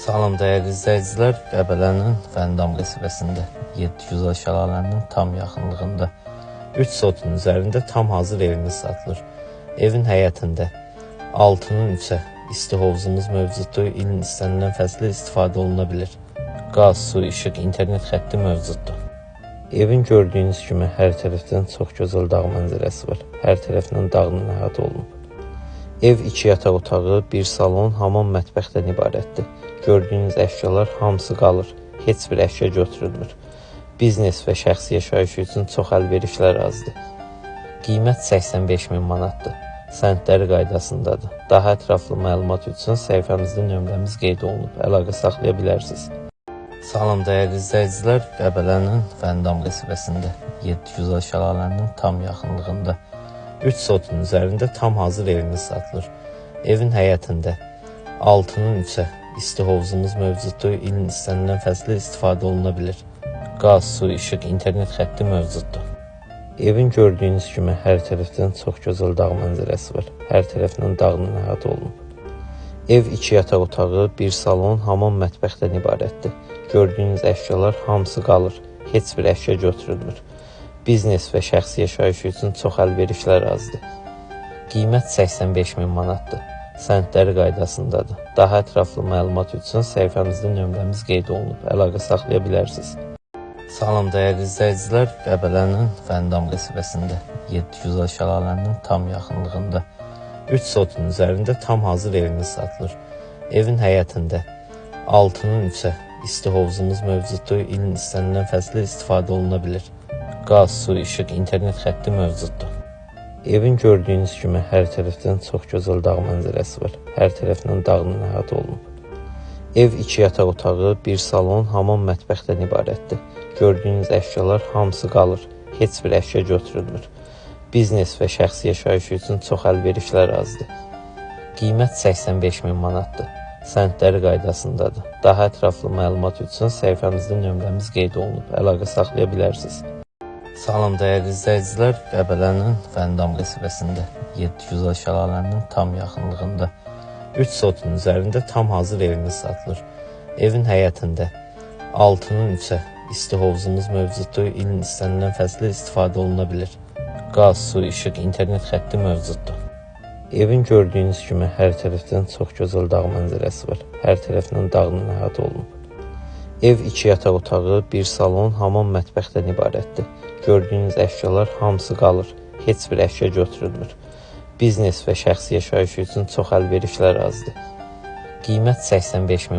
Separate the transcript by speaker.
Speaker 1: Salam dəyərli izləyicilər, Qəbələnin Fəndam qəsəbəsində 700 şəlalənin tam yaxınlığında 3 sotun üzərində tam hazır evimiz satılır. Evin həyətində 6'nın 3'ə isti hovuzumuz mövcuddur. İlin istənilən fəsli istifadə oluna bilir. Qaz, su, işıq, internet xətti mövcuddur. Evin gördüyünüz kimi hər tərəfdən çox gözəl dağ mənzərəsi var. Hər tərəfindən dağla əhatə olunub. Ev 2 yataq otağı, 1 salon, hamam, mətbəxdən ibarətdir. Gördüyünüz əşyalar hamısı qalır. Heç bir əşya götürülmür. Biznes və şəxsi yaşayış üçün çox əlverişli ərazidir. Qiymət 85.000 manatdır. Səntləri qaydasındadır. Daha ətraflı məlumat üçün səhifəmizdə nömrəmiz qeyd olunub. Əlaqə saxlaya bilərsiniz. Salam dəyərli izləyicilər, Qəbələnin Fəndam qəsəbəsində 700 şəlalənin tam yaxınlığında 3 sotun üzərində tam hazır evimiz satılır. Evin həyətində 6'nın 3'ə isti hovuzumuz mövcuddur. İlin istənilən fəsli istifadə oluna bilir. Qaz, su, işıq, internet xətti mövcuddur. Evin gördüyünüz kimi hər tərəfdən çox gözəl dağ mənzərəsi var. Hər tərəfindən dağla əhatə olunub. Ev 2 yataq otağı, 1 salon, hamam, mətbəxdən ibarətdir. Gördüyünüz əşyalar hamısı qalır. Heç bir əşya götürülmür. Biznes və şəxsi yaşayış üçün çox əlverişli ərazidir. Qiymət 85.000 manatdır. Səntləri qaydasındadır. Daha ətraflı məlumat üçün səhifəmizdə nömrəmiz qeyd olunub. Əlaqə saxlaya bilərsiniz. Salam dəyərli izləyicilər, Qəbələnin Fəndam qəsəbəsində 700 şəlalənin tam yaxınlığında 3 sotun üzərində tam hazır evimiz satılır. Evin həyətində 6'nın 3'ə isti hovuzumuz mövcuddur. İlin istənilən fəsli istifadə oluna bilir. Qaz, su, işıq, internet xətti mövcuddur. Evin gördüyünüz kimi hər tərəfdən çox gözəl dağ mənzərəsi var. Hər tərəfindən dağla əhatə olunub. Ev 2 yataq otağı, 1 salon, hamam, mətbəxdən ibarətdir. Gördüyünüz əşyalar hamısı qalır. Heç bir əşya götürülmür. Biznes və şəxsi yaşayış üçün çox əlverişli ərazidir. Qiymət 85.000 manatdır. Səntləri qaydasındadır. Daha ətraflı məlumat üçün səhifəmizdə nömrəmiz qeyd olunub. Əlaqə saxlaya bilərsiniz. Salam dəyərli izləyicilər, Qəbələnin Fəndam qəsəbəsində 700 şəlalənin tam yaxınlığında 3 sotun üzərində tam hazır evimiz satılır. Evin həyətində 6'nın 3'ə isti hovuzumuz mövcuddur. İlin istənilən fəsli istifadə oluna bilir. Qaz, su, işıq, internet xətti mövcuddur. Evin gördüyünüz kimi hər tərəfdən çox gözəl dağ mənzərəsi var. Hər tərəfindən dağla əhatə olunub. Ev 2 yataq otağı, 1 salon, hamam, mətbəxdən ibarətdir. Gördüyünüz əşyalar hamısı qalır. Heç bir əşya götürülmür. Biznes və şəxsi yaşayış üçün çox əlverişli ərazidir. Qiymət 85.000